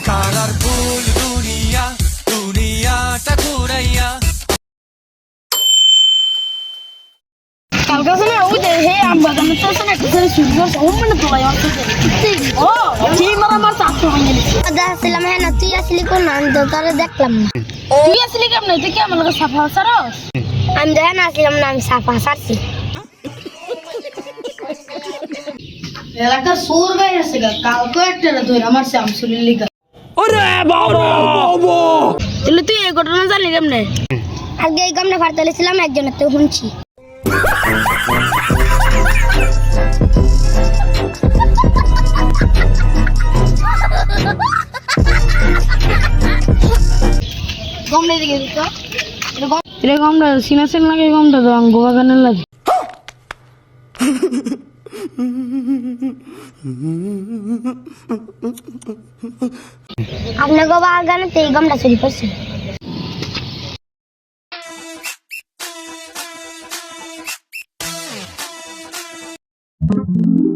Colourful দুনিয়া দুনিয়াটা ঘুরাইয়া কালকে না ওই যে হে আমরা জানি তো না কিছু সুন্দর সব মনে তো ভাই অত ও কি মারা মার চাচ্ছ হয়ে গেছে আসছিলাম হ্যাঁ না তুই আসলি কোন আমি তো তোরে দেখলাম না তুই আসলি কেমন তুই কি আমার লগে সাফা সারস আমি দেখেন আসলাম না আমি সাফা সারছি এলাকার সুর ভাই আছে কালকে একটা ধরে আমার শামসুলের লিগা ওরে বাবা তাহলে তুই এই ঘটনা জানলি কেমনে আগে এই গামনা ফাড়তে ছিলাম একজনের তো শুনছি গমনে দিকে তো এটা গমটা সিনাসেন লাগে গমটা তো আঙ্গু বাগানের লাগে আপনাকে বাগানে তো এই গামটা চুরি করছে Thank you.